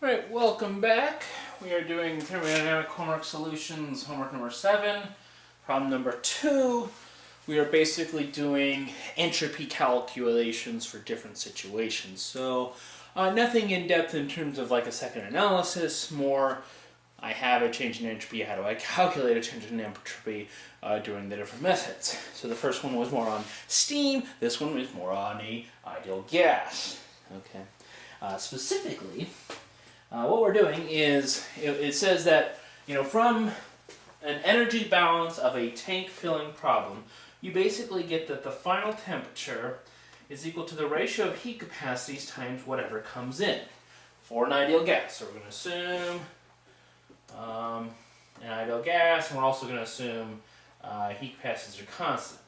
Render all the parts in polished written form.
Alright, welcome back. We are doing Thermodynamic Homework Solutions, homework number 7. Problem number 2. We are basically doing entropy calculations for different situations. So, nothing in depth in terms of like a second analysis, more I have a change in entropy, how do I calculate a change in entropy doing the different methods. So the first one was more on steam, this one was more on a ideal gas. Okay. Specifically, what we're doing is, it says that, from an energy balance of a tank filling problem, you basically get that the final temperature is equal to the ratio of heat capacities times whatever comes in for an ideal gas. So we're going to assume an ideal gas, and we're also going to assume heat capacities are constant.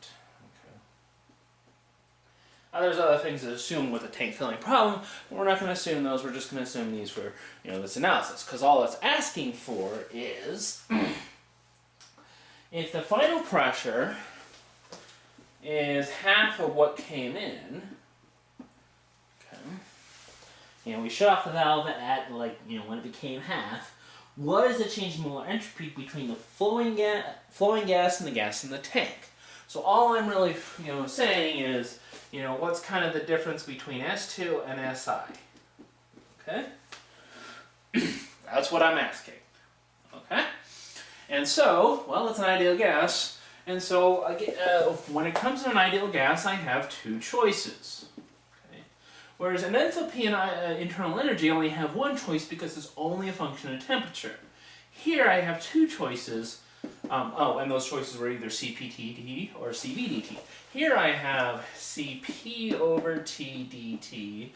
There's other things to assume with a tank filling problem, but we're not going to assume those. We're just going to assume these for this analysis, because all it's asking for is if the final pressure is half of what came in. Okay, we shut off the valve at when it became half. What is the change in molar entropy between the flowing gas and the gas in the tank? So all I'm really saying is, what's kind of the difference between S2 and Si? Okay? That's what I'm asking. Okay? And so, well, it's an ideal gas. And so, when it comes to an ideal gas, I have two choices. Okay? Whereas an enthalpy and internal energy only have one choice because it's only a function of temperature. Here I have two choices. And those choices were either CpT or CvdT. Here I have Cp over T dt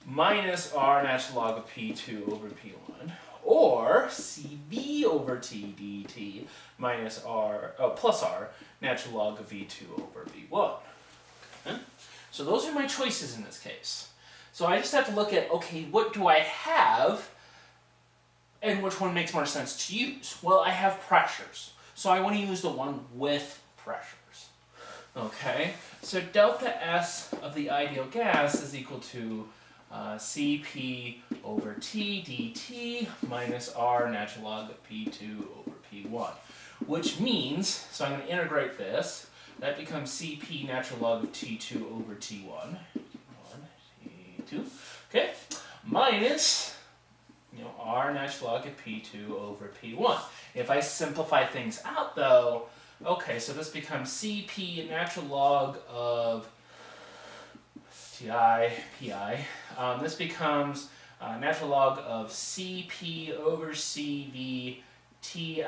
minus R natural log of P2 over P1, or Cv over T dt minus R, plus R natural log of V2 over V1. Okay? So those are my choices in this case. So I just have to look at, okay, what do I have? And which one makes more sense to use? Well, I have pressures, so I want to use the one with pressures. Okay, so delta S of the ideal gas is equal to Cp over T dt minus R natural log of P2 over P1, which means, so I'm going to integrate this, that becomes Cp natural log of T2 over T1, T2, okay, minus R natural log of P2 over P1. If I simplify things out though, okay, so this becomes Cp natural log of Ti, Pi. This becomes natural log of Cp over Cv Ti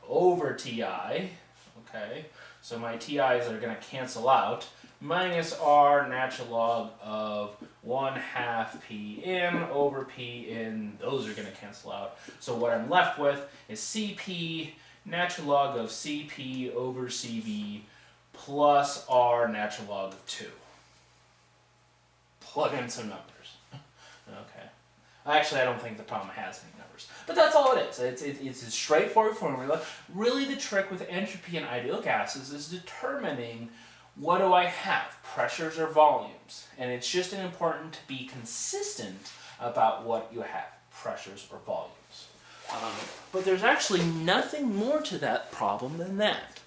over Ti. Okay, so my Ti's are going to cancel out. Minus R natural log of 1/2 Pn over Pn, those are going to cancel out. So what I'm left with is Cp natural log of Cp over Cv plus R natural log of 2. Plug in some numbers. Okay. Actually, I don't think the problem has any numbers. But that's all it is. It's a straightforward formula. Really, the trick with entropy and ideal gases is determining what do I have, pressures or volumes? And it's just important to be consistent about what you have, pressures or volumes. But there's actually nothing more to that problem than that.